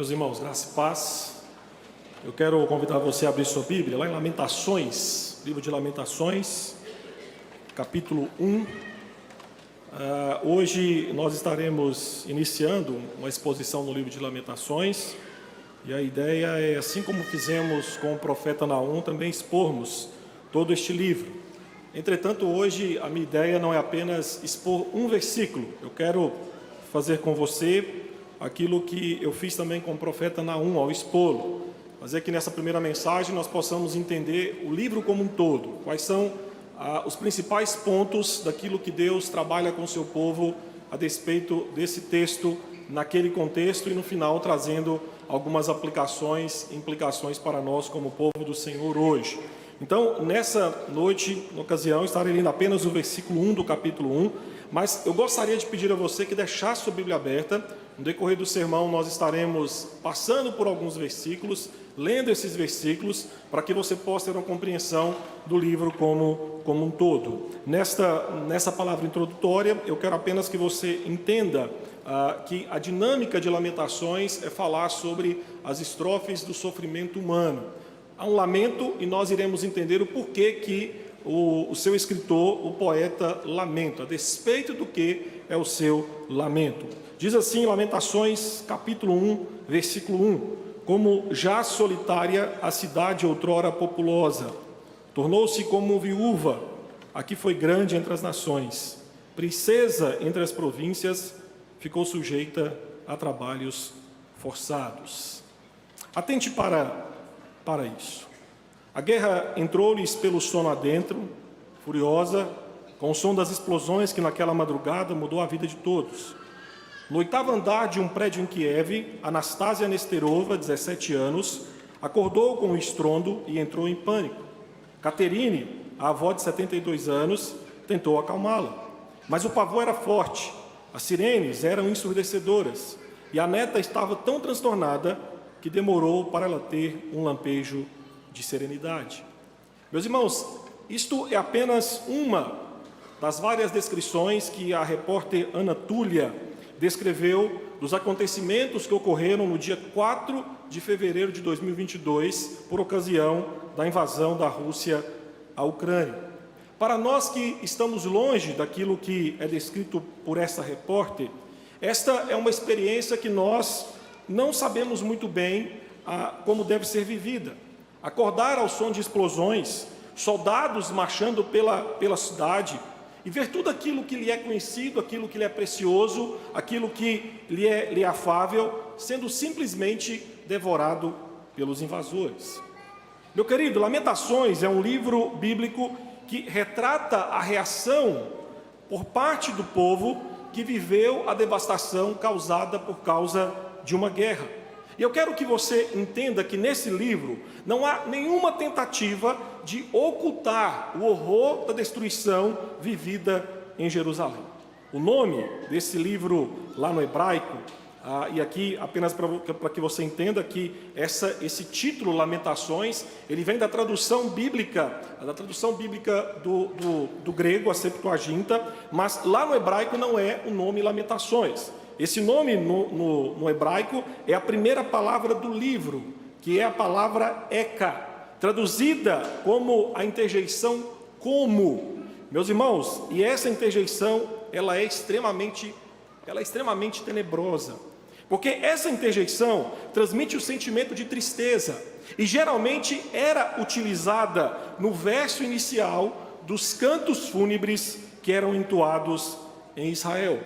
Meus irmãos, graça e paz. Eu quero convidar você a abrir sua Bíblia lá em Lamentações, livro de Lamentações, capítulo 1. Hoje nós estaremos iniciando uma exposição no livro de Lamentações, e a ideia é, assim como fizemos com o profeta Naum, também expormos todo este livro. Entretanto, hoje a minha ideia não é apenas expor um versículo. Eu quero fazer com você aquilo que eu fiz também com o profeta Naum ao expô-lo. Fazer que nessa primeira mensagem nós possamos entender o livro como um todo. Quais são os principais pontos daquilo que Deus trabalha com o seu povo a despeito desse texto, naquele contexto, e no final trazendo algumas aplicações e implicações para nós como povo do Senhor hoje. Então, nessa noite, na ocasião, estarei lendo apenas o versículo 1 do capítulo 1, mas eu gostaria de pedir a você que deixasse sua Bíblia aberta. No decorrer do sermão, nós estaremos passando por alguns versículos, lendo esses versículos, para que você possa ter uma compreensão do livro como um todo. Nessa palavra introdutória, eu quero apenas que você entenda que a dinâmica de Lamentações é falar sobre as estrofes do sofrimento humano. Há um lamento e nós iremos entender o porquê que o seu escritor, o poeta, lamenta, a despeito do que é o seu lamento. Diz assim, Lamentações, capítulo 1, versículo 1: Como já solitária a cidade outrora populosa, tornou-se como viúva, a que foi grande entre as nações, princesa entre as províncias, ficou sujeita a trabalhos forçados. Atente para isso. A guerra entrou-lhes pelo sono adentro, furiosa, com o som das explosões que naquela madrugada mudou a vida de todos. No oitavo andar de um prédio em Kiev, Anastasia Nesterova, 17 anos, acordou com um estrondo e entrou em pânico. Caterine, a avó de 72 anos, tentou acalmá-la, mas o pavor era forte, as sirenes eram ensurdecedoras, e a neta estava tão transtornada que demorou para ela ter um lampejo de serenidade. Meus irmãos, isto é apenas uma das várias descrições que a repórter Ana Túlia descreveu dos acontecimentos que ocorreram no dia 4 de fevereiro de 2022, por ocasião da invasão da Rússia à Ucrânia. Para nós que estamos longe daquilo que é descrito por essa repórter, esta é uma experiência que nós não sabemos muito bem como deve ser vivida. Acordar ao som de explosões, soldados marchando pela cidade, e ver tudo aquilo que lhe é conhecido, aquilo que lhe é precioso, aquilo que lhe é afável, sendo simplesmente devorado pelos invasores. Meu querido, Lamentações é um livro bíblico que retrata a reação por parte do povo que viveu a devastação causada por causa de uma guerra. E eu quero que você entenda que nesse livro não há nenhuma tentativa de ocultar o horror da destruição vivida em Jerusalém. O nome desse livro lá no hebraico, e aqui apenas para que você entenda que esse título, Lamentações, ele vem da tradução bíblica do grego, a Septuaginta, mas lá no hebraico não é o nome Lamentações. Esse nome no hebraico é a primeira palavra do livro, que é a palavra Eka, traduzida como a interjeição como. Meus irmãos, e essa interjeição, ela é extremamente tenebrosa, porque essa interjeição transmite o sentimento de tristeza, e geralmente era utilizada no verso inicial dos cantos fúnebres que eram entoados em Israel.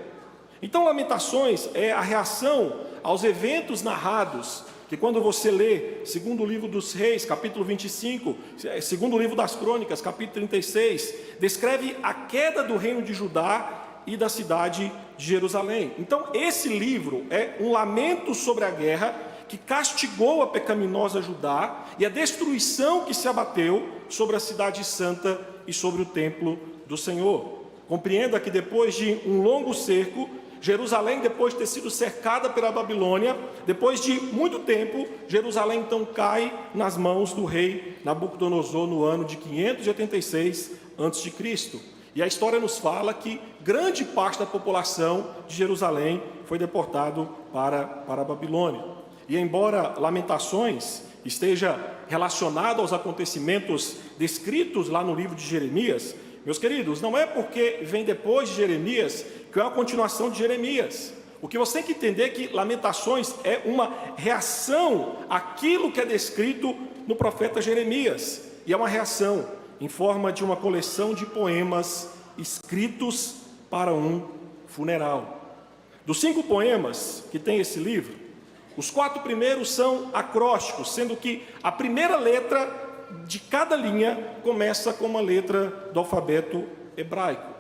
Então, Lamentações é a reação aos eventos narrados, que quando você lê segundo o livro dos Reis, capítulo 25, segundo o livro das Crônicas, capítulo 36, descreve a queda do reino de Judá e da cidade de Jerusalém. Então, esse livro é um lamento sobre a guerra que castigou a pecaminosa Judá e a destruição que se abateu sobre a cidade santa e sobre o templo do Senhor. Compreenda que depois de um longo cerco, Jerusalém, depois de ter sido cercada pela Babilônia, depois de muito tempo, Jerusalém então cai nas mãos do rei Nabucodonosor no ano de 586 a.C. E a história nos fala que grande parte da população de Jerusalém foi deportado para a Babilônia. E embora Lamentações esteja relacionado aos acontecimentos descritos lá no livro de Jeremias, meus queridos, não é porque vem depois de Jeremias que é uma continuação de Jeremias. O que você tem que entender é que Lamentações é uma reação àquilo que é descrito no profeta Jeremias. E é uma reação em forma de uma coleção de poemas escritos para um funeral. Dos 5 poemas que tem esse livro, os 4 primeiros são acrósticos, sendo que a primeira letra de cada linha começa com uma letra do alfabeto hebraico.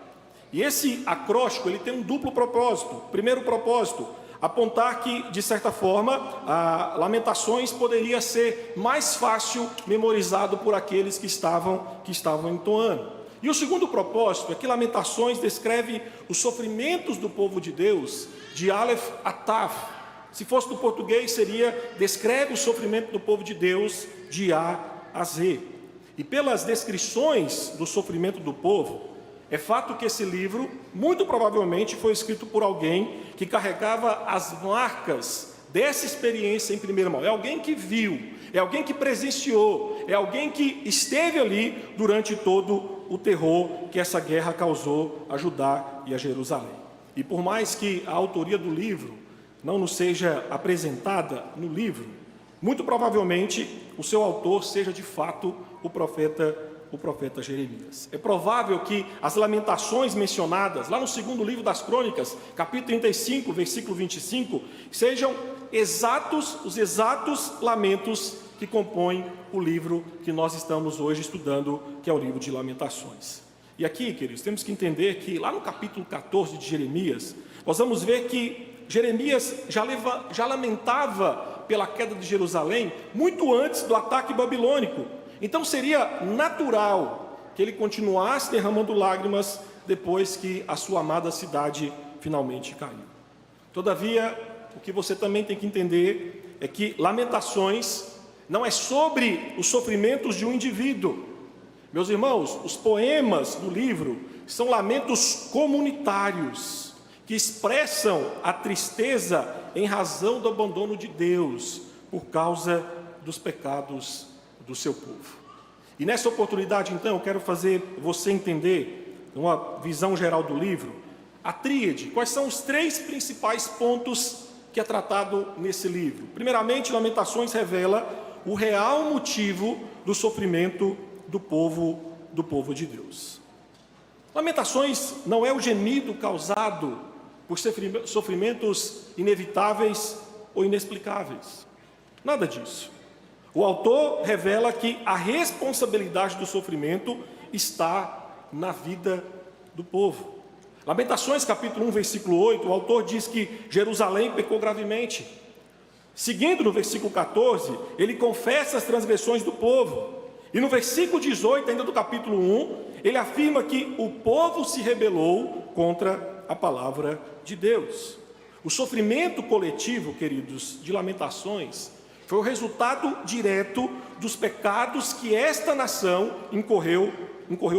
E esse acróstico ele tem um duplo propósito. Primeiro propósito, apontar que, de certa forma, a Lamentações poderia ser mais fácil memorizado por aqueles que estavam entoando. E o segundo propósito é que Lamentações descreve os sofrimentos do povo de Deus, de Aleph a Taf. Se fosse do português, seria descreve o sofrimento do povo de Deus, de A a Z. E pelas descrições do sofrimento do povo, é fato que esse livro, muito provavelmente, foi escrito por alguém que carregava as marcas dessa experiência em primeira mão. É alguém que viu, é alguém que presenciou, é alguém que esteve ali durante todo o terror que essa guerra causou a Judá e a Jerusalém. E por mais que a autoria do livro não nos seja apresentada no livro, muito provavelmente o seu autor seja de fato o profeta Jeremias. É provável que as lamentações mencionadas lá no segundo livro das Crônicas, capítulo 35, versículo 25, sejam os exatos lamentos que compõem o livro que nós estamos hoje estudando, que é o livro de Lamentações. E aqui, queridos, temos que entender que lá no capítulo 14 de Jeremias, nós vamos ver que Jeremias já lamentava pela queda de Jerusalém muito antes do ataque babilônico. Então seria natural que ele continuasse derramando lágrimas depois que a sua amada cidade finalmente caiu. Todavia, o que você também tem que entender é que Lamentações não é sobre os sofrimentos de um indivíduo. Meus irmãos, os poemas do livro são lamentos comunitários que expressam a tristeza em razão do abandono de Deus por causa dos pecados do seu povo. E nessa oportunidade, então, eu quero fazer você entender, uma visão geral do livro, a tríade. Quais são os 3 principais pontos que é tratado nesse livro? Primeiramente, Lamentações revela o real motivo do sofrimento do povo de Deus. Lamentações não é o gemido causado por sofrimentos inevitáveis ou inexplicáveis. Nada disso. O autor revela que a responsabilidade do sofrimento está na vida do povo. Lamentações capítulo 1, versículo 8, o autor diz que Jerusalém pecou gravemente. Seguindo no versículo 14, ele confessa as transgressões do povo. E no versículo 18, ainda do capítulo 1, ele afirma que o povo se rebelou contra a palavra de Deus. O sofrimento coletivo, queridos, de Lamentações, foi o resultado direto dos pecados que esta nação incorreu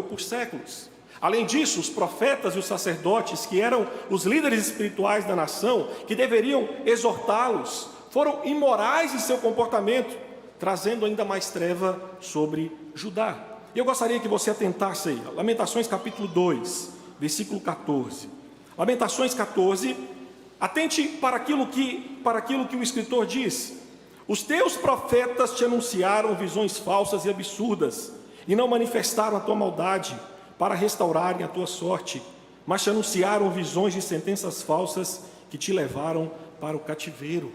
por séculos. Além disso, os profetas e os sacerdotes, que eram os líderes espirituais da nação, que deveriam exortá-los, foram imorais em seu comportamento, trazendo ainda mais treva sobre Judá. E eu gostaria que você atentasse aí, Lamentações capítulo 2, versículo 14. Lamentações 14, atente para aquilo que o escritor diz. Os teus profetas te anunciaram visões falsas e absurdas, e não manifestaram a tua maldade para restaurarem a tua sorte, mas te anunciaram visões de sentenças falsas que te levaram para o cativeiro.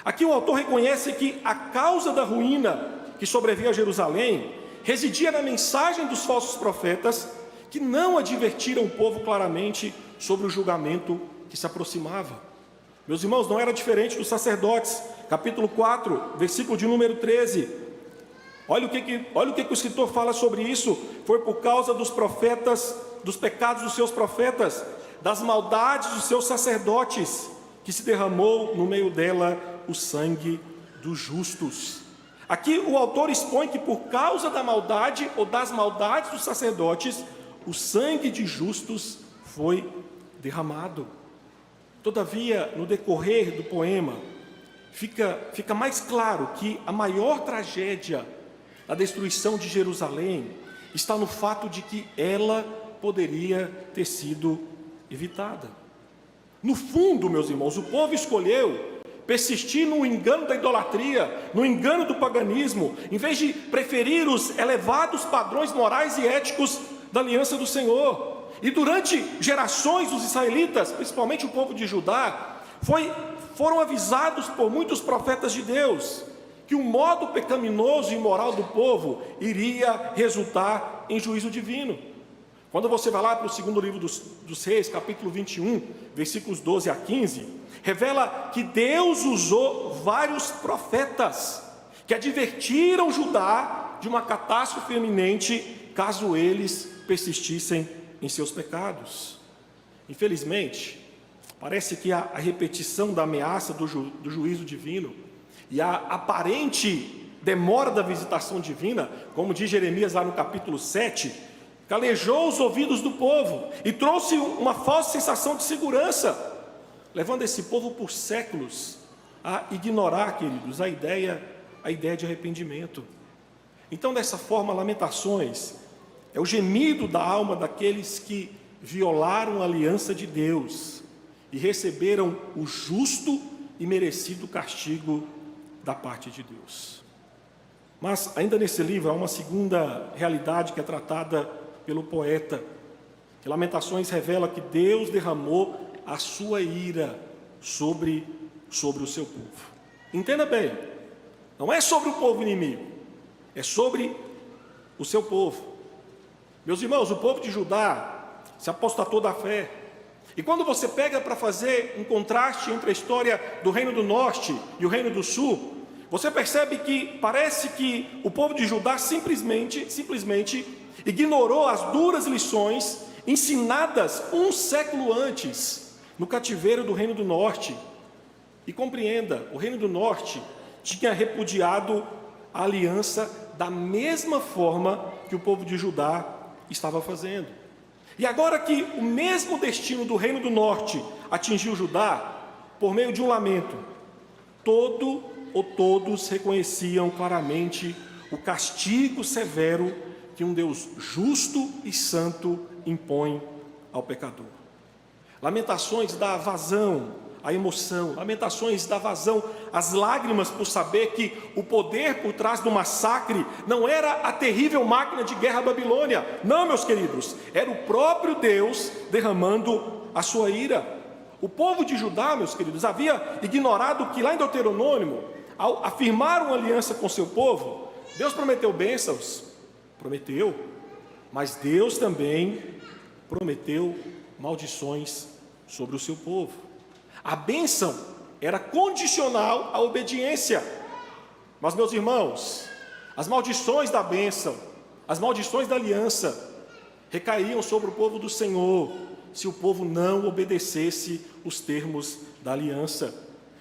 Aqui o autor reconhece que a causa da ruína que sobreveio a Jerusalém residia na mensagem dos falsos profetas que não advertiram o povo claramente sobre o julgamento que se aproximava. Meus irmãos, não era diferente dos sacerdotes. Capítulo 4, versículo de número 13. Olha o que o escritor fala sobre isso. Foi por causa dos profetas, dos pecados dos seus profetas, das maldades dos seus sacerdotes, que se derramou no meio dela o sangue dos justos. Aqui o autor expõe que por causa da maldade ou das maldades dos sacerdotes, o sangue de justos foi derramado. Todavia, no decorrer do poema, fica mais claro que a maior tragédia da destruição de Jerusalém está no fato de que ela poderia ter sido evitada. No fundo, meus irmãos, o povo escolheu persistir no engano da idolatria, no engano do paganismo, em vez de preferir os elevados padrões morais e éticos da aliança do Senhor. E durante gerações os israelitas, principalmente o povo de Judá, foram avisados por muitos profetas de Deus que o modo pecaminoso e imoral do povo iria resultar em juízo divino. Quando você vai lá para o segundo livro dos Reis, capítulo 21, versículos 12 a 15, revela que Deus usou vários profetas que advertiram Judá de uma catástrofe iminente caso eles persistissem em seus pecados. Infelizmente, parece que a repetição da ameaça do juízo divino e a aparente demora da visitação divina, como diz Jeremias lá no capítulo 7, calejou os ouvidos do povo e trouxe uma falsa sensação de segurança, levando esse povo por séculos a ignorar, queridos, a ideia de arrependimento. Então, dessa forma, Lamentações é o gemido da alma daqueles que violaram a aliança de Deus e receberam o justo e merecido castigo da parte de Deus. Mas, ainda nesse livro, há uma segunda realidade que é tratada pelo poeta. Lamentações revela que Deus derramou a sua ira sobre o seu povo. Entenda bem, não é sobre o povo inimigo, é sobre o seu povo. Meus irmãos, o povo de Judá se apostatou da fé. E quando você pega para fazer um contraste entre a história do Reino do Norte e o Reino do Sul, você percebe que parece que o povo de Judá simplesmente ignorou as duras lições ensinadas um século antes no cativeiro do Reino do Norte. E compreenda, o Reino do Norte tinha repudiado a aliança da mesma forma que o povo de Judá estava fazendo. E agora que o mesmo destino do Reino do Norte atingiu Judá, por meio de um lamento, todos reconheciam claramente o castigo severo que um Deus justo e santo impõe ao pecador. Lamentações dá vazão à emoção, Lamentações dá vazão às lágrimas por saber que o poder por trás do massacre não era a terrível máquina de guerra Babilônia. Não, meus queridos, era o próprio Deus derramando a sua ira. O povo de Judá, meus queridos, havia ignorado que lá em Deuteronômio, ao afirmar uma aliança com seu povo, Deus prometeu bênçãos, prometeu, mas Deus também prometeu maldições sobre o seu povo. A bênção era condicional à obediência. Mas, meus irmãos, as maldições da bênção, as maldições da aliança, recaíam sobre o povo do Senhor, se o povo não obedecesse os termos da aliança.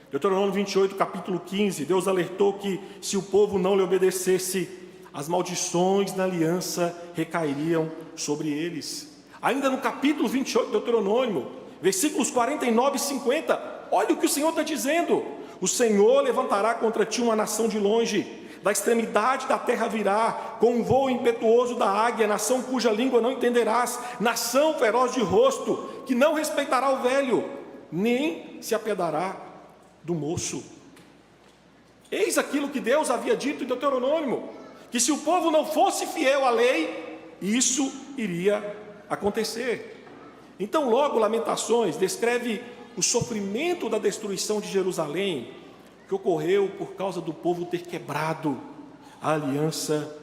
Deuteronômio 28, capítulo 15, Deus alertou que se o povo não lhe obedecesse, as maldições da aliança recairiam sobre eles. Ainda no capítulo 28 de Deuteronômio, versículos 49 e 50, olha o que o Senhor está dizendo: o Senhor levantará contra ti uma nação de longe, da extremidade da terra virá, com um voo impetuoso da águia, nação cuja língua não entenderás, nação feroz de rosto, que não respeitará o velho, nem se apiedará do moço. Eis aquilo que Deus havia dito em Deuteronômio, que se o povo não fosse fiel à lei, isso iria acontecer. Então, logo, Lamentações descreve o sofrimento da destruição de Jerusalém, que ocorreu por causa do povo ter quebrado a aliança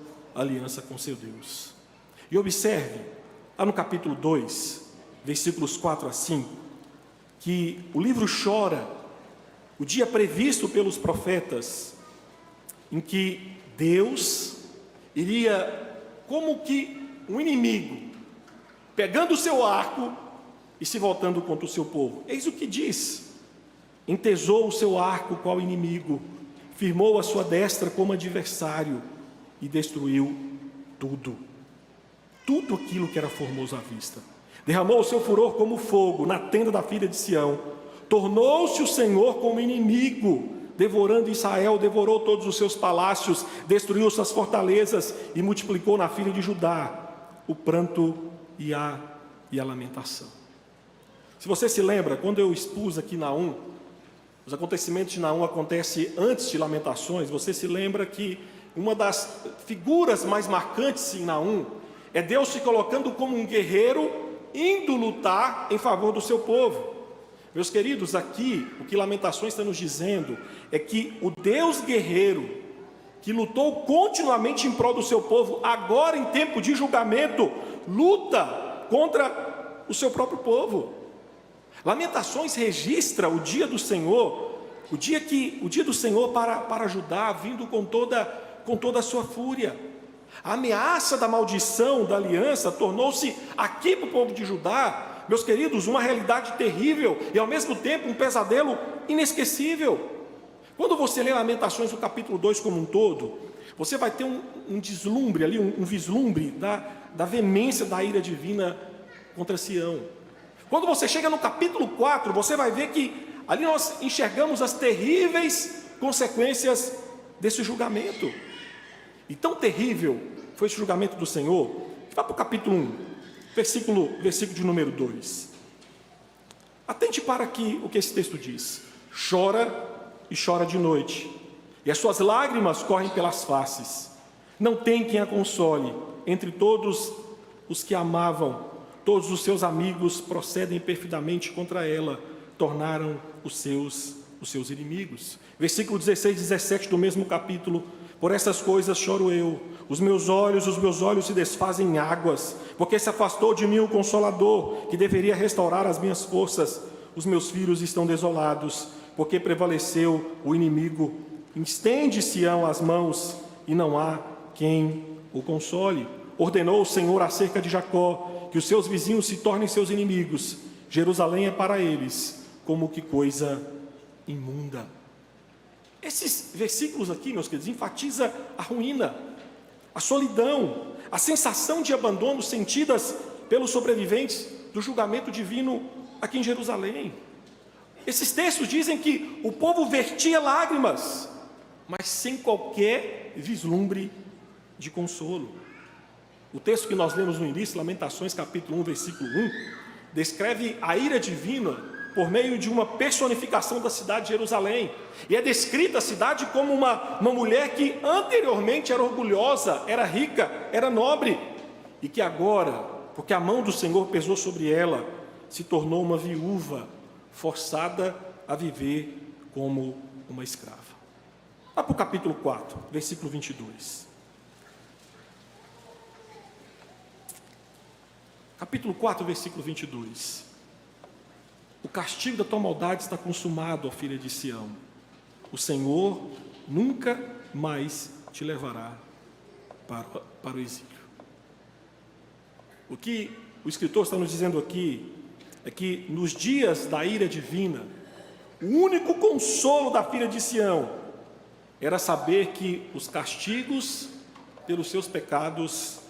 com seu Deus. E observe, lá no capítulo 2, versículos 4 a 5, que o livro chora o dia previsto pelos profetas, em que Deus iria, como que um inimigo, pegando o seu arco e se voltando contra o seu povo. Eis o que diz: entesou o seu arco qual inimigo, firmou a sua destra como adversário e destruiu tudo aquilo que era formoso à vista. Derramou o seu furor como fogo na tenda da filha de Sião. Tornou-se o Senhor como inimigo devorando Israel, devorou todos os seus palácios, destruiu suas fortalezas e multiplicou na filha de Judá o pranto e a lamentação. Se você se lembra, quando eu expus aqui Naum, os acontecimentos de Naum acontecem antes de Lamentações. Você se lembra que uma das figuras mais marcantes em Naum é Deus se colocando como um guerreiro, indo lutar em favor do seu povo. Meus queridos, aqui o que Lamentações está nos dizendo é que o Deus guerreiro, que lutou continuamente em prol do seu povo, agora em tempo de julgamento, luta contra o seu próprio povo. Lamentações registra o dia do Senhor, o dia do Senhor para Judá, vindo com toda a sua fúria. A ameaça da maldição da aliança tornou-se aqui para o povo de Judá, meus queridos, uma realidade terrível e ao mesmo tempo um pesadelo inesquecível. Quando você lê Lamentações, o capítulo 2 como um todo, você vai ter um deslumbre ali, um vislumbre da veemência da ira divina contra Sião. Quando você chega no capítulo 4, você vai ver que ali nós enxergamos as terríveis consequências desse julgamento. E tão terrível foi esse julgamento do Senhor, que vai para o capítulo 1, versículo de número 2. Atente para o que esse texto diz. Chora e chora de noite, e as suas lágrimas correm pelas faces. Não tem quem a console. Entre todos os que amavam, todos os seus amigos procedem perfidamente contra ela, tornaram os seus inimigos. Versículo 16 e 17 do mesmo capítulo. Por essas coisas choro eu, os meus olhos se desfazem em águas, porque se afastou de mim o Consolador, que deveria restaurar as minhas forças. Os meus filhos estão desolados, porque prevaleceu o inimigo. Estende Sião as mãos, e não há quem o console. Ordenou o Senhor acerca de Jacó, que os seus vizinhos se tornem seus inimigos. Jerusalém é para eles como que coisa imunda. Esses versículos aqui, meus queridos, enfatiza a ruína, a solidão, a sensação de abandono sentidas pelos sobreviventes do julgamento divino aqui em Jerusalém. Esses textos dizem que o povo vertia lágrimas, mas sem qualquer vislumbre de consolo. O texto que nós lemos no início, Lamentações capítulo 1, versículo 1, descreve a ira divina por meio de uma personificação da cidade de Jerusalém. E é descrita a cidade como uma mulher que anteriormente era orgulhosa, era rica, era nobre, e que agora, porque a mão do Senhor pesou sobre ela, se tornou uma viúva, forçada a viver como uma escrava. Vá para o capítulo 4, versículo 22. Capítulo 4, versículo 22. O castigo da tua maldade está consumado, ó filha de Sião. O Senhor nunca mais te levará para o exílio. O que o escritor está nos dizendo aqui é que nos dias da ira divina, o único consolo da filha de Sião era saber que os castigos pelos seus pecados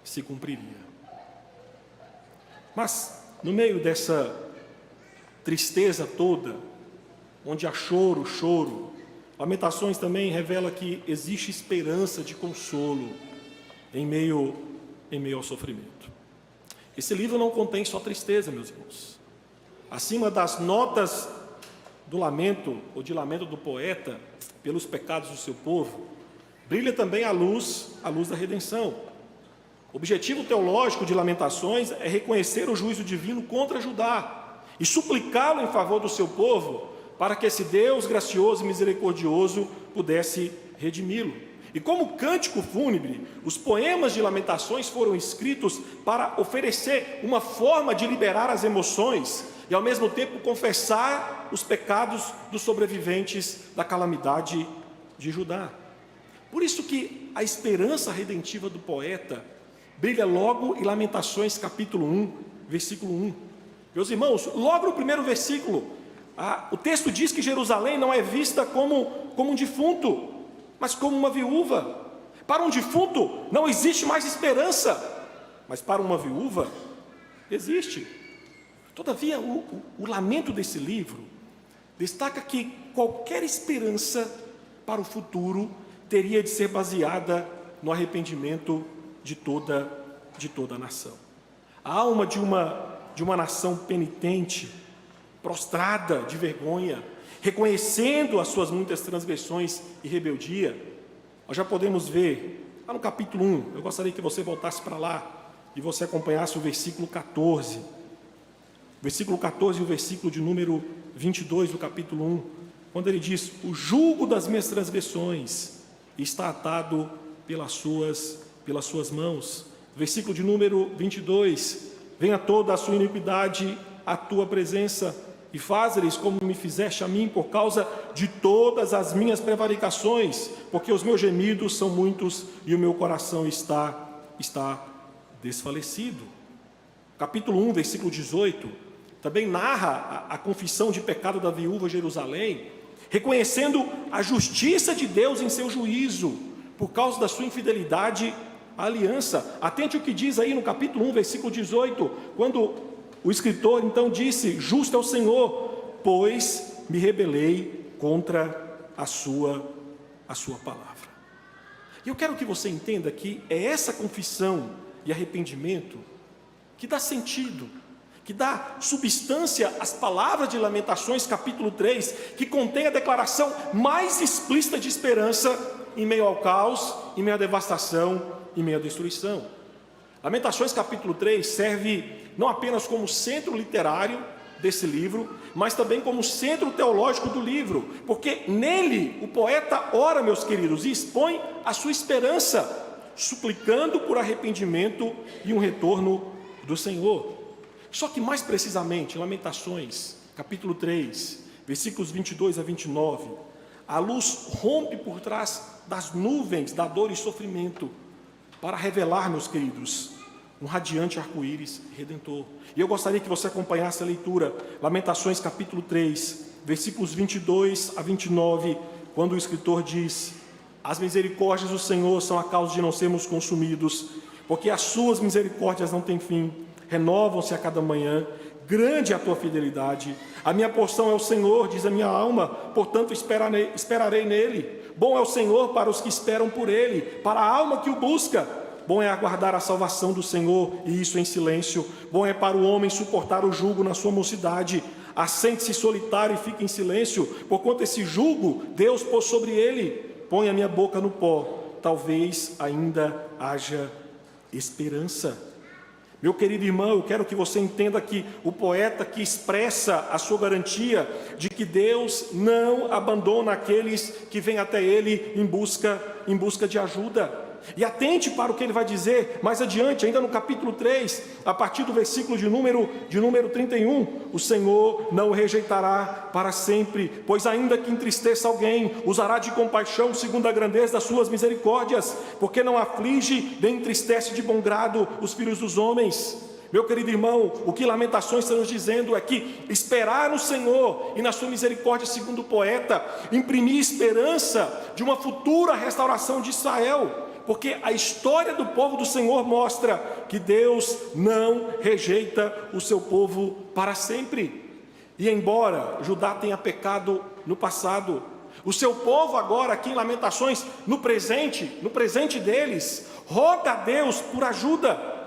se cumpririam. Mas, no meio dessa tristeza toda, onde há choro, Lamentações também revela que existe esperança de consolo em meio ao sofrimento. Esse livro não contém só tristeza, meus irmãos. Acima das notas do lamento, ou de lamento do poeta, pelos pecados do seu povo, brilha também a luz da redenção. O objetivo teológico de Lamentações é reconhecer o juízo divino contra Judá e suplicá-lo em favor do seu povo, para que esse Deus gracioso e misericordioso pudesse redimi-lo. E como cântico fúnebre, os poemas de Lamentações foram escritos para oferecer uma forma de liberar as emoções e ao mesmo tempo confessar os pecados dos sobreviventes da calamidade de Judá. Por isso que a esperança redentiva do poeta brilha logo em Lamentações capítulo 1, versículo 1. Meus irmãos, logo no primeiro versículo, o texto diz que Jerusalém não é vista como um defunto, mas como uma viúva. Para um defunto não existe mais esperança, mas para uma viúva existe. Todavia, o lamento desse livro destaca que qualquer esperança para o futuro teria de ser baseada no arrependimento de toda a nação. A alma de uma nação penitente, prostrada de vergonha, reconhecendo as suas muitas transgressões e rebeldia. Nós já podemos ver, lá no capítulo 1, eu gostaria que você voltasse para lá e você acompanhasse o versículo 14. Versículo 14 e o versículo de número 22 do capítulo 1, quando ele diz: o jugo das minhas transgressões está atado pelas suas mãos. Versículo de número 22, venha toda a sua iniquidade à tua presença, e faz-lhes como me fizeste a mim, por causa de todas as minhas prevaricações, porque os meus gemidos são muitos e o meu coração está desfalecido. Capítulo 1, versículo 18, também narra a confissão de pecado da viúva de Jerusalém, reconhecendo a justiça de Deus em seu juízo, por causa da sua infidelidade à aliança. Atente o que diz aí no capítulo 1, versículo 18, quando o escritor então disse: justo é o Senhor, pois me rebelei contra a sua palavra. E eu quero que você entenda que é essa confissão e arrependimento que dá sentido, que dá substância às palavras de Lamentações capítulo 3, que contém a declaração mais explícita de esperança em meio ao caos, em meio à devastação, em meio à destruição. Lamentações capítulo 3 serve não apenas como centro literário desse livro, mas também como centro teológico do livro, porque nele o poeta ora, meus queridos, e expõe a sua esperança, suplicando por arrependimento e um retorno do Senhor. Só que mais precisamente, Lamentações capítulo 3, versículos 22 a 29, a luz rompe por trás das nuvens da dor e sofrimento, para revelar, meus queridos, um radiante arco-íris redentor. E eu gostaria que você acompanhasse a leitura, Lamentações capítulo 3, versículos 22 a 29, quando o escritor diz: as misericórdias do Senhor são a causa de não sermos consumidos, porque as suas misericórdias não têm fim, renovam-se a cada manhã, grande é a tua fidelidade. A minha porção é o Senhor, diz a minha alma, portanto esperarei nele. Bom é o Senhor para os que esperam por ele, para a alma que o busca. Bom é aguardar a salvação do Senhor, e isso em silêncio. Bom é para o homem suportar o jugo na sua mocidade. Assente-se solitário e fique em silêncio, porquanto esse jugo Deus pôs sobre ele. Põe a minha boca no pó, talvez ainda haja esperança. Meu querido irmão, eu quero que você entenda que o poeta que expressa a sua garantia de que Deus não abandona aqueles que vêm até ele em busca de ajuda. E atente para o que ele vai dizer mais adiante, ainda no capítulo 3, a partir do versículo de número 31, o Senhor não o rejeitará para sempre, pois ainda que entristeça alguém, usará de compaixão segundo a grandeza das suas misericórdias, porque não aflige nem entristece de bom grado os filhos dos homens. Meu querido irmão, o que Lamentações está nos dizendo é que esperar no Senhor e na sua misericórdia, segundo o poeta, imprimir esperança de uma futura restauração de Israel, porque a história do povo do Senhor mostra que Deus não rejeita o seu povo para sempre. E embora Judá tenha pecado no passado, o seu povo agora, aqui em Lamentações, no presente deles, roga a Deus por ajuda,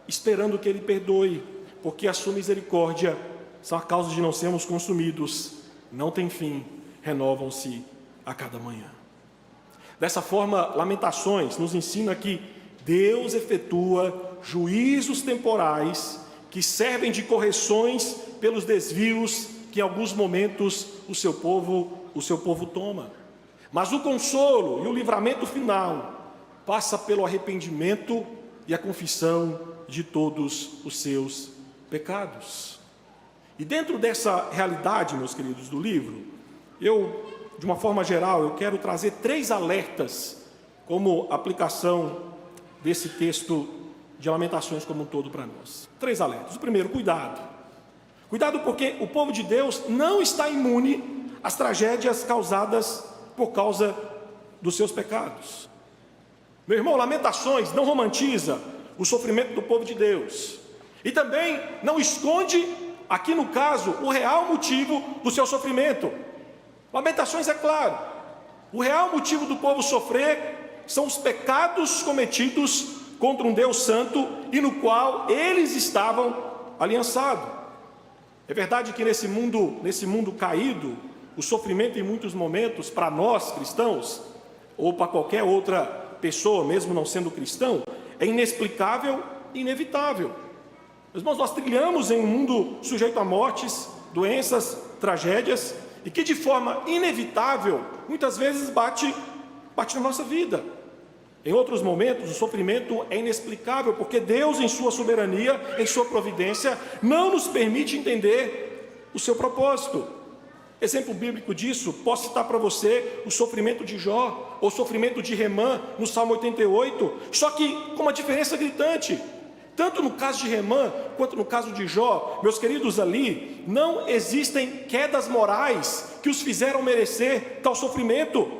esperando que Ele perdoe, porque a sua misericórdia são a causa de não sermos consumidos, não tem fim, renovam-se a cada manhã. Dessa forma, Lamentações nos ensina que Deus efetua juízos temporais que servem de correções pelos desvios que em alguns momentos o seu povo toma. Mas o consolo e o livramento final passa pelo arrependimento e a confissão de todos os seus pecados. E dentro dessa realidade, meus queridos, do livro, de uma forma geral, eu quero trazer 3 alertas como aplicação desse texto de Lamentações como um todo para nós. 3 alertas. O primeiro, cuidado. Cuidado porque o povo de Deus não está imune às tragédias causadas por causa dos seus pecados. Meu irmão, Lamentações não romantiza o sofrimento do povo de Deus. E também não esconde aqui no caso, o real motivo do seu sofrimento. Lamentações é claro, o real motivo do povo sofrer são os pecados cometidos contra um Deus santo e no qual eles estavam aliançados. É verdade que nesse mundo caído, o sofrimento em muitos momentos, para nós cristãos, ou para qualquer outra pessoa, mesmo não sendo cristão, é inexplicável e inevitável. Meus irmãos, nós trilhamos em um mundo sujeito a mortes, doenças, tragédias, e que de forma inevitável, muitas vezes bate na nossa vida. Em outros momentos, o sofrimento é inexplicável, porque Deus, em sua soberania, em sua providência, não nos permite entender o seu propósito. Exemplo bíblico disso, posso citar para você o sofrimento de Jó, ou o sofrimento de Remã, no Salmo 88, só que com uma diferença gritante. Tanto no caso de Remã, quanto no caso de Jó, meus queridos, ali, não existem quedas morais que os fizeram merecer tal sofrimento.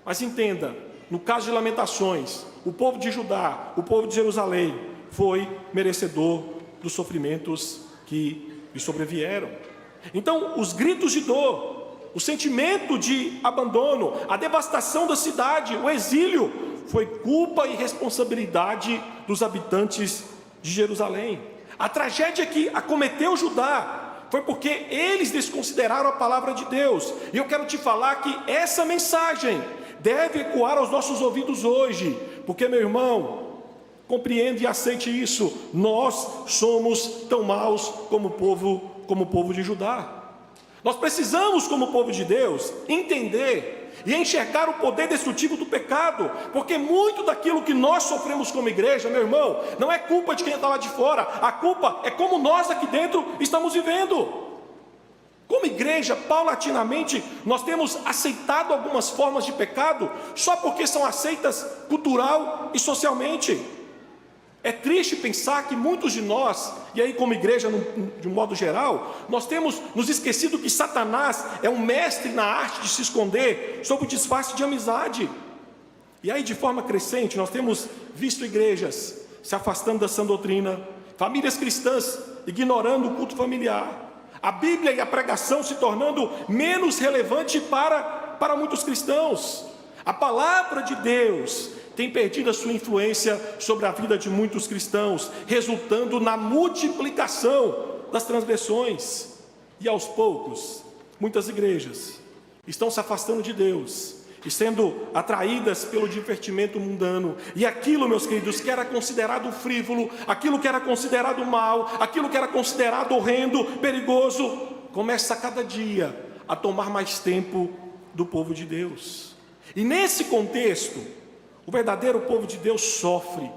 Mas entenda, no caso de Lamentações, o povo de Judá, o povo de Jerusalém, foi merecedor dos sofrimentos que lhe sobrevieram. Então, os gritos de dor, o sentimento de abandono, a devastação da cidade, o exílio, foi culpa e responsabilidade dos habitantes de Jerusalém. A tragédia que acometeu Judá foi porque eles desconsideraram a palavra de Deus. E eu quero te falar que essa mensagem deve ecoar aos nossos ouvidos hoje, porque, meu irmão, compreende e aceite isso, nós somos tão maus como o povo de Judá. Nós precisamos, como povo de Deus, entender e enxergar o poder destrutivo do pecado, porque muito daquilo que nós sofremos como igreja, meu irmão, não é culpa de quem está lá de fora, a culpa é como nós aqui dentro estamos vivendo. Como igreja, paulatinamente, nós temos aceitado algumas formas de pecado, só porque são aceitas cultural e socialmente. É triste pensar que muitos de nós, e aí como igreja de um modo geral, nós temos nos esquecido que Satanás é um mestre na arte de se esconder sob o disfarce de amizade. E aí de forma crescente nós temos visto igrejas se afastando da sã doutrina, famílias cristãs ignorando o culto familiar, a Bíblia e a pregação se tornando menos relevante para muitos cristãos. A palavra de Deus tem perdido a sua influência sobre a vida de muitos cristãos, resultando na multiplicação das transgressões. E aos poucos, muitas igrejas estão se afastando de Deus e sendo atraídas pelo divertimento mundano. E aquilo, meus queridos, que era considerado frívolo, aquilo que era considerado mal, aquilo que era considerado horrendo, perigoso, começa a cada dia a tomar mais tempo do povo de Deus. E nesse contexto, o verdadeiro povo de Deus sofre,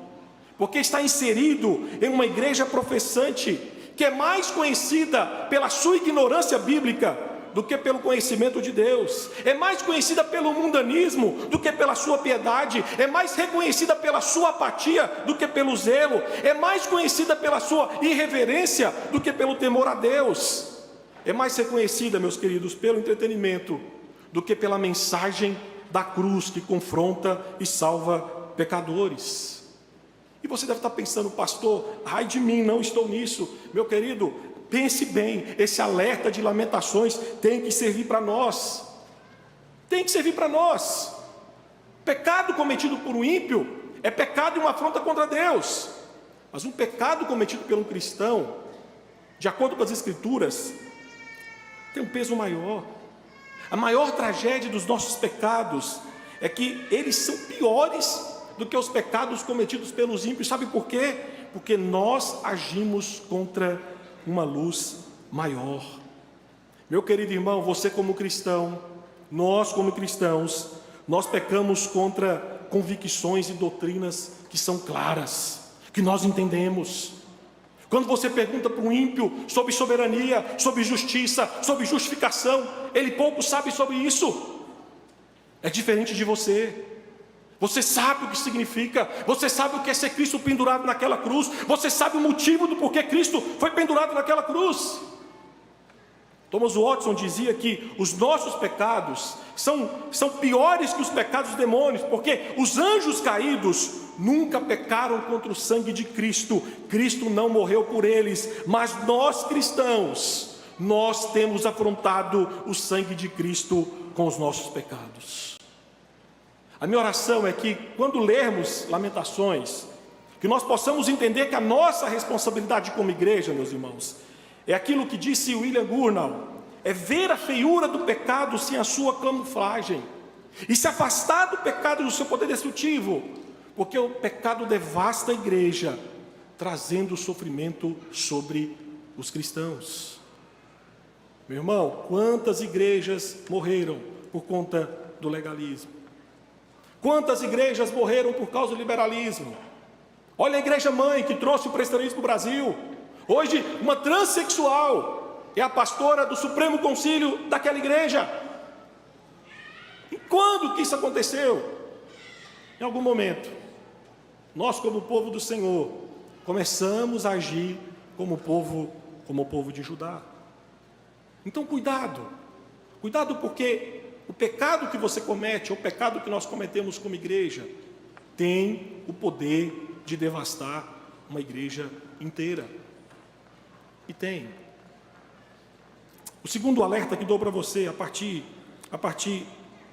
porque está inserido em uma igreja professante, que é mais conhecida pela sua ignorância bíblica do que pelo conhecimento de Deus, é mais conhecida pelo mundanismo do que pela sua piedade, é mais reconhecida pela sua apatia do que pelo zelo, é mais conhecida pela sua irreverência do que pelo temor a Deus, é mais reconhecida, meus queridos, pelo entretenimento do que pela mensagem da cruz que confronta e salva pecadores. E você deve estar pensando, pastor, ai de mim, não estou nisso. Meu querido, pense bem, esse alerta de Lamentações tem que servir para nós. Tem que servir para nós. Pecado cometido por um ímpio é pecado e uma afronta contra Deus. Mas um pecado cometido por um cristão, de acordo com as Escrituras, tem um peso maior. A maior tragédia dos nossos pecados é que eles são piores do que os pecados cometidos pelos ímpios. Sabe por quê? Porque nós agimos contra uma luz maior. Meu querido irmão, você como cristão, nós como cristãos, nós pecamos contra convicções e doutrinas que são claras, que nós entendemos. Quando você pergunta para um ímpio sobre soberania, sobre justiça, sobre justificação, ele pouco sabe sobre isso. É diferente de você. Você sabe o que significa, você sabe o que é ser Cristo pendurado naquela cruz, você sabe o motivo do porquê Cristo foi pendurado naquela cruz. Thomas Watson dizia que os nossos pecados são piores que os pecados dos demônios, porque os anjos caídos nunca pecaram contra o sangue de Cristo. Cristo não morreu por eles, mas nós cristãos, nós temos afrontado o sangue de Cristo com os nossos pecados. A minha oração é que, quando lermos Lamentações, que nós possamos entender que a nossa responsabilidade como igreja, meus irmãos, é aquilo que disse William Gurnall: é ver a feiura do pecado sem a sua camuflagem, e se afastar do pecado do seu poder destrutivo, porque o pecado devasta a igreja, trazendo sofrimento sobre os cristãos. Meu irmão, quantas igrejas morreram por conta do legalismo? Quantas igrejas morreram por causa do liberalismo? Olha a igreja mãe que trouxe o presbiterianismo para o Brasil. Hoje, uma transexual é a pastora do Supremo Concílio daquela igreja. E quando que isso aconteceu? Em algum momento, nós, como povo do Senhor, começamos a agir como o povo de Judá. Então, cuidado, porque o pecado que você comete, ou o pecado que nós cometemos como igreja, tem o poder de devastar uma igreja inteira. E tem. O segundo alerta que dou para você, a partir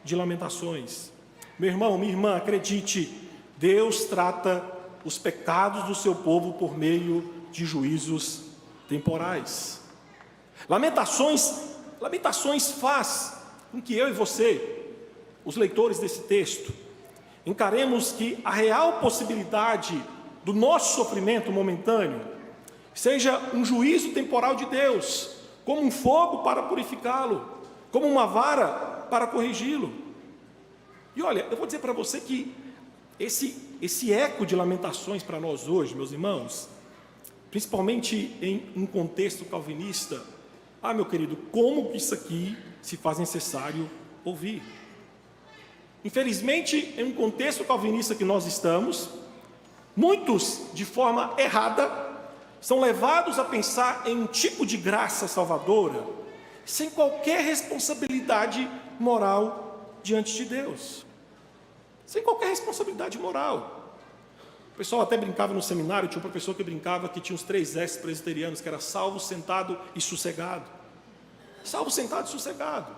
de Lamentações: meu irmão, minha irmã, acredite, Deus trata os pecados do seu povo por meio de juízos temporais. Lamentações faz com que eu e você, os leitores desse texto, encaremos que a real possibilidade do nosso sofrimento momentâneo seja um juízo temporal de Deus, como um fogo para purificá-lo, como uma vara para corrigi-lo. E olha, eu vou dizer para você que esse eco de Lamentações para nós hoje, meus irmãos, principalmente em um contexto calvinista, meu querido, como que isso aqui se faz necessário ouvir? Infelizmente, em um contexto calvinista que nós estamos, muitos, de forma errada, são levados a pensar em um tipo de graça salvadora, sem qualquer responsabilidade moral diante de Deus. Sem qualquer responsabilidade moral. O pessoal até brincava no seminário, tinha um professor que brincava que tinha os 3 S presbiterianos, que era salvo, sentado e sossegado. Salvo, sentado e sossegado.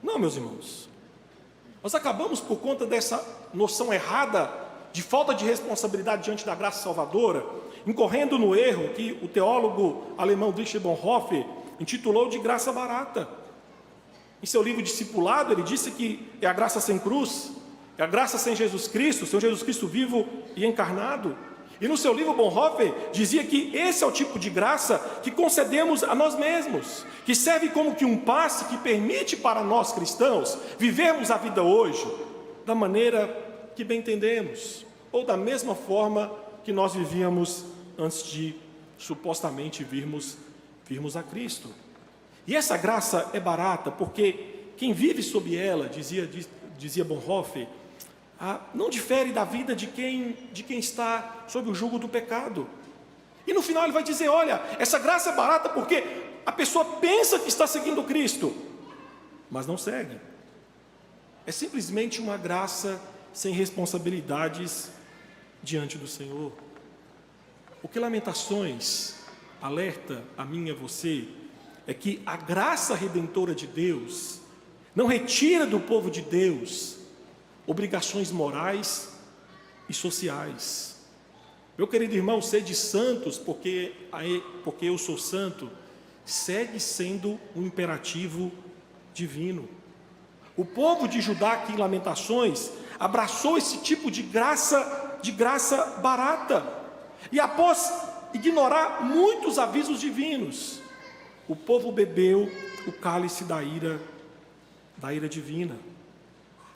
Não, meus irmãos. Nós acabamos, por conta dessa noção errada de falta de responsabilidade diante da graça salvadora, incorrendo no erro que o teólogo alemão Dietrich Bonhoeffer intitulou de graça barata. Em seu livro Discipulado, ele disse que é a graça sem cruz, é a graça sem Jesus Cristo, Senhor Jesus Cristo vivo e encarnado. E no seu livro Bonhoeffer dizia que esse é o tipo de graça que concedemos a nós mesmos, que serve como que um passe que permite para nós cristãos vivermos a vida hoje da maneira que bem entendemos, ou da mesma forma que nós vivíamos antes de supostamente virmos a Cristo. E essa graça é barata porque quem vive sob ela, dizia Bonhoeffer, não difere da vida de quem está sob o jugo do pecado. E no final ele vai dizer: olha, essa graça é barata porque a pessoa pensa que está seguindo Cristo, mas não segue. É simplesmente uma graça sem responsabilidades diante do Senhor. O que Lamentações alerta a mim e a você é que a graça redentora de Deus não retira do povo de Deus obrigações morais e sociais. Meu querido irmão, sede santos porque eu sou santo, segue sendo um imperativo divino. O povo de Judá, aqui em Lamentações, abraçou esse tipo de graça barata, e após ignorar muitos avisos divinos, o povo bebeu o cálice da ira divina.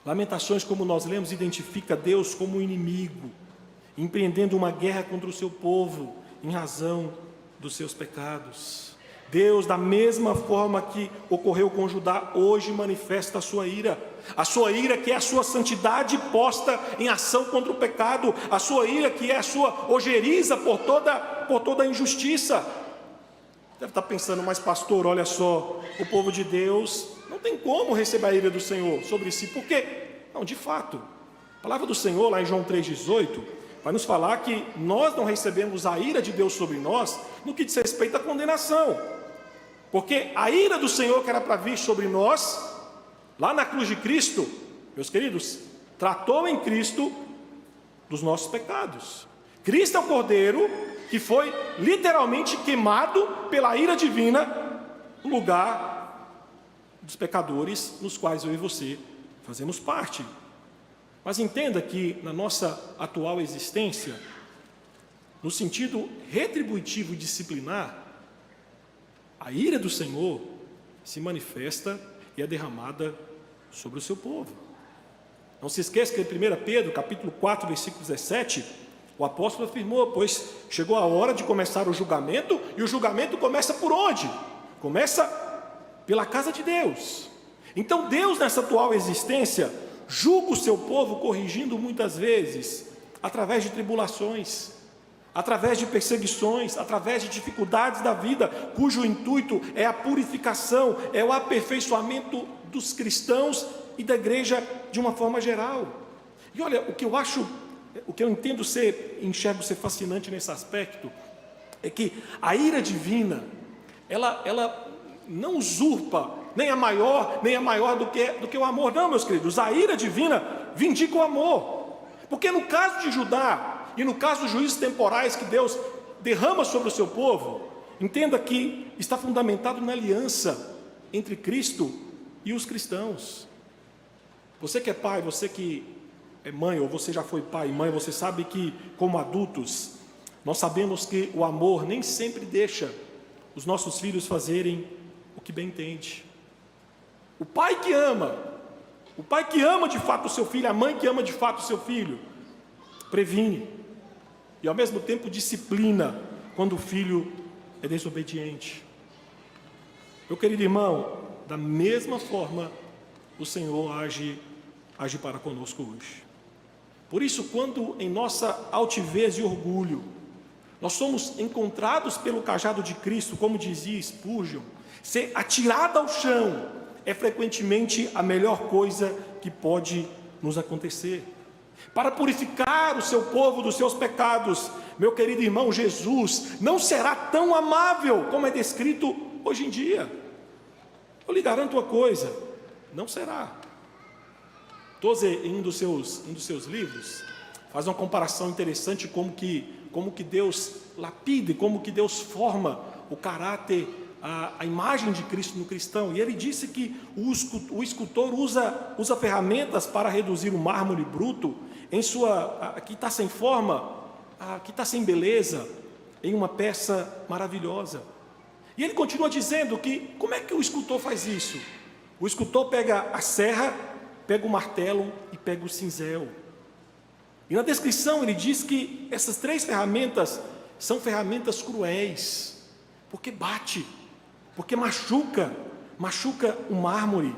Lamentações, como nós lemos, identifica Deus como um inimigo, empreendendo uma guerra contra o seu povo em razão dos seus pecados. Deus, da mesma forma que ocorreu com Judá, hoje manifesta a sua ira que é a sua santidade posta em ação contra o pecado, a sua ira que é a sua ojeriza por toda a injustiça. Deve estar pensando, mas pastor, olha só, o povo de Deus não tem como receber a ira do Senhor sobre si. Por quê? Não, de fato, a palavra do Senhor, lá em João 3,18, vai nos falar que nós não recebemos a ira de Deus sobre nós no que diz respeito à condenação. Porque a ira do Senhor que era para vir sobre nós, lá na cruz de Cristo, meus queridos, tratou em Cristo dos nossos pecados. Cristo é o Cordeiro que foi literalmente queimado pela ira divina no lugar dos pecadores nos quais eu e você fazemos parte. Mas entenda que na nossa atual existência, no sentido retributivo e disciplinar, a ira do Senhor se manifesta e é derramada sobre o seu povo. Não se esqueça que em 1 Pedro, capítulo 4, versículo 17, o apóstolo afirmou, pois chegou a hora de começar o julgamento, e o julgamento começa por onde? Começa pela casa de Deus. Então Deus, nessa atual existência, julga o seu povo, corrigindo muitas vezes, através de tribulações, através de perseguições, através de dificuldades da vida, cujo intuito é a purificação, é o aperfeiçoamento dos cristãos e da igreja de uma forma geral. E olha, o que eu enxergo ser fascinante nesse aspecto, é que a ira divina, ela não usurpa, nem é maior do que o amor. Não, meus queridos, a ira divina vindica o amor. Porque no caso de Judá, e no caso dos juízos temporais que Deus derrama sobre o seu povo, entenda que está fundamentado na aliança entre Cristo e os cristãos. Você que é pai, você que é mãe, ou você já foi pai e mãe, você sabe que, como adultos, nós sabemos que o amor nem sempre deixa os nossos filhos fazerem o que bem entende. O pai que ama de fato o seu filho, a mãe que ama de fato o seu filho, previne e ao mesmo tempo disciplina quando o filho é desobediente. Meu querido irmão, da mesma forma o Senhor age para conosco hoje. Por isso, quando em nossa altivez e orgulho nós somos encontrados pelo cajado de Cristo, como dizia Spurgeon, ser atirado ao chão é frequentemente a melhor coisa que pode nos acontecer. Para purificar o seu povo dos seus pecados, meu querido irmão, Jesus não será tão amável como é descrito hoje em dia. Eu lhe garanto uma coisa, não será. Tozer, em um dos seus livros, faz uma comparação interessante como que Deus lapida, como que Deus forma o caráter, a imagem de Cristo no cristão. E ele disse que o escultor usa ferramentas para reduzir o mármore bruto que está sem forma, que está sem beleza, em uma peça maravilhosa. E ele continua dizendo que como é que o escultor faz isso? O escultor pega a serra, pega o martelo e pega o cinzel. E na descrição ele diz que essas três ferramentas são ferramentas cruéis, porque bate, porque machuca o mármore.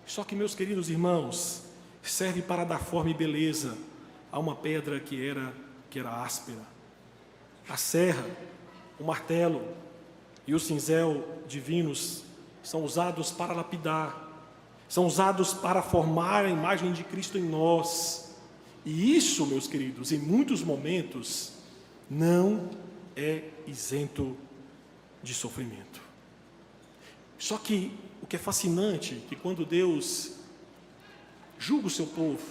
Só que, meus queridos irmãos, serve para dar forma e beleza a uma pedra que era áspera. A serra, o martelo e o cinzel divinos são usados para lapidar, são usados para formar a imagem de Cristo em nós. E isso, meus queridos, em muitos momentos, não é isento de sofrimento. Só que o que é fascinante é que quando Deus julga o seu povo,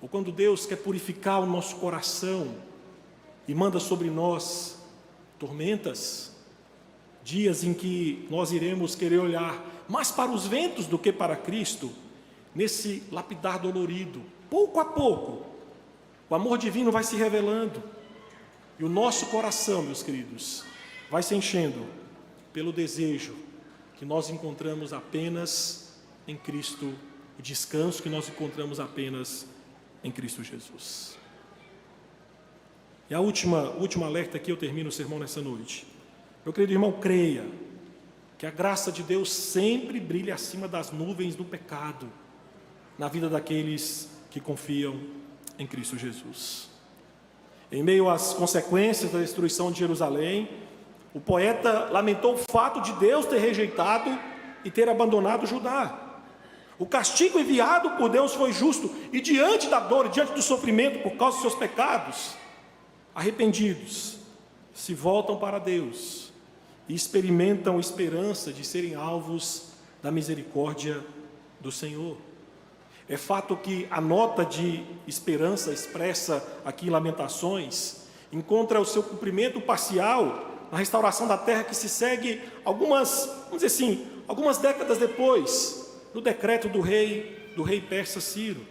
ou quando Deus quer purificar o nosso coração e manda sobre nós tormentas, dias em que nós iremos querer olhar mais para os ventos do que para Cristo, nesse lapidar dolorido, pouco a pouco, o amor divino vai se revelando, e o nosso coração, meus queridos, vai se enchendo pelo desejo que nós encontramos apenas em Cristo, o descanso que nós encontramos apenas em Cristo Jesus. E a última alerta aqui, eu termino o sermão nessa noite. Meu querido irmão, creia que a graça de Deus sempre brilha acima das nuvens do pecado, na vida daqueles que confiam em Cristo Jesus. Em meio às consequências da destruição de Jerusalém, O poeta lamentou o fato de Deus ter rejeitado e ter abandonado Judá. O castigo enviado por Deus foi justo, e diante da dor, diante do sofrimento por causa dos seus pecados, arrependidos, se voltam para Deus e experimentam esperança de serem alvos da misericórdia do Senhor. É fato que a nota de esperança expressa aqui em Lamentações encontra o seu cumprimento parcial na restauração da terra, que se segue algumas décadas depois, no decreto do rei persa Ciro.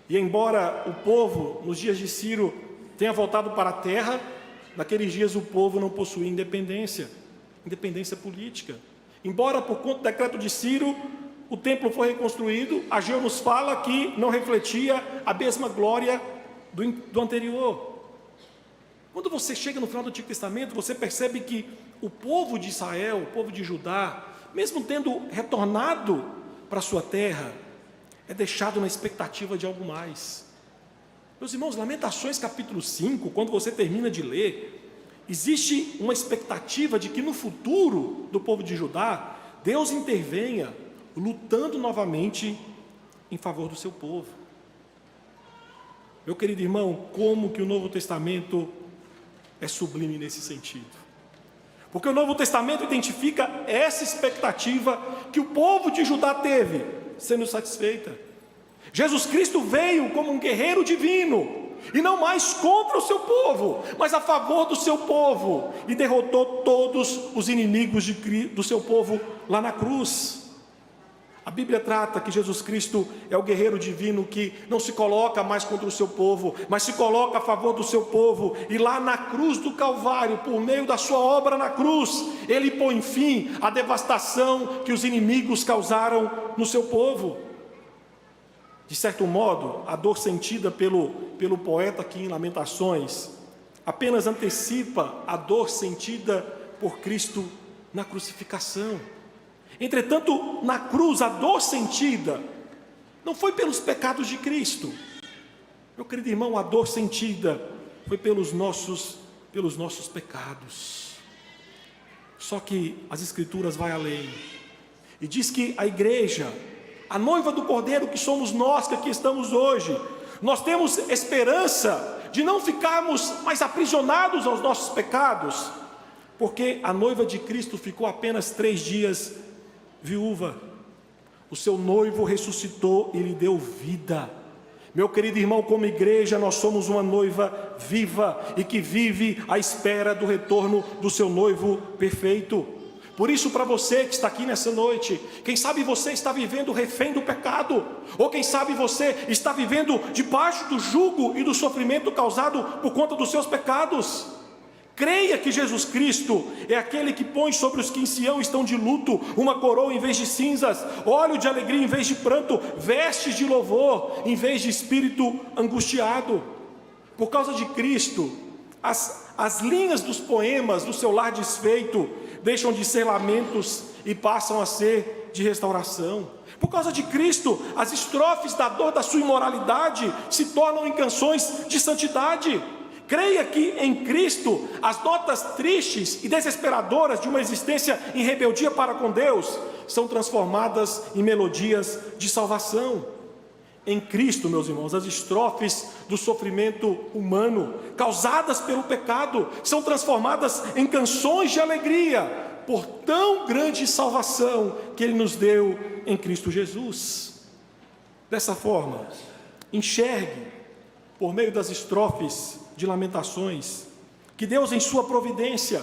E embora o povo, nos dias de Ciro, tenha voltado para a terra, naqueles dias o povo não possuía independência política. Embora por conta do decreto de Ciro, o templo foi reconstruído, Ageu nos fala que não refletia a mesma glória do anterior. Quando você chega no final do Antigo Testamento, você percebe que o povo de Israel, o povo de Judá, mesmo tendo retornado para a sua terra, é deixado na expectativa de algo mais. Meus irmãos, Lamentações capítulo 5, quando você termina de ler, existe uma expectativa de que no futuro do povo de Judá, Deus intervenha, lutando novamente em favor do seu povo. Meu querido irmão, como que o Novo Testamento é sublime nesse sentido. Porque o Novo Testamento identifica essa expectativa que o povo de Judá teve, sendo satisfeita. Jesus Cristo veio como um guerreiro divino, e não mais contra o seu povo, mas a favor do seu povo, e derrotou todos os inimigos do seu povo lá na cruz. A Bíblia trata que Jesus Cristo é o guerreiro divino que não se coloca mais contra o seu povo, mas se coloca a favor do seu povo, e lá na cruz do Calvário, por meio da sua obra na cruz, ele põe fim à devastação que os inimigos causaram no seu povo. De certo modo, a dor sentida pelo poeta aqui em Lamentações apenas antecipa a dor sentida por Cristo na crucificação. Entretanto, na cruz, a dor sentida não foi pelos pecados de Cristo. Meu querido irmão, a dor sentida foi pelos nossos pecados. Só que as Escrituras vai além e diz que a igreja, a noiva do Cordeiro, que somos nós que aqui estamos hoje, nós temos esperança de não ficarmos mais aprisionados aos nossos pecados, porque a noiva de Cristo ficou apenas 3 dias viúva. O seu noivo ressuscitou e lhe deu vida. Meu querido irmão, como igreja, nós somos uma noiva viva e que vive à espera do retorno do seu noivo perfeito. Por isso, para você que está aqui nessa noite, quem sabe você está vivendo refém do pecado, ou quem sabe você está vivendo debaixo do jugo e do sofrimento causado por conta dos seus pecados. Creia que Jesus Cristo é aquele que põe sobre os que em Sião estão de luto uma coroa em vez de cinzas, óleo de alegria em vez de pranto, vestes de louvor em vez de espírito angustiado. Por causa de Cristo, as linhas dos poemas do seu lar desfeito deixam de ser lamentos e passam a ser de restauração. Por causa de Cristo, as estrofes da dor da sua imoralidade se tornam em canções de santidade. Creia que em Cristo as notas tristes e desesperadoras de uma existência em rebeldia para com Deus são transformadas em melodias de salvação. Em Cristo, meus irmãos, as estrofes do sofrimento humano causadas pelo pecado são transformadas em canções de alegria por tão grande salvação que Ele nos deu em Cristo Jesus. Dessa forma, enxergue por meio das estrofes de Lamentações que Deus, em sua providência,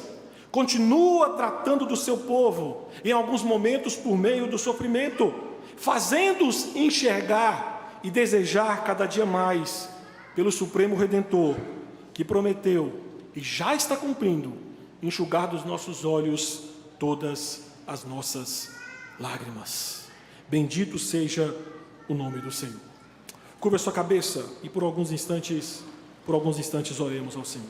continua tratando do seu povo, em alguns momentos por meio do sofrimento, fazendo-os enxergar e desejar cada dia mais pelo Supremo Redentor, que prometeu e já está cumprindo enxugar dos nossos olhos todas as nossas lágrimas. Bendito seja o nome do Senhor. Curva a sua cabeça e por alguns instantes oremos ao Senhor.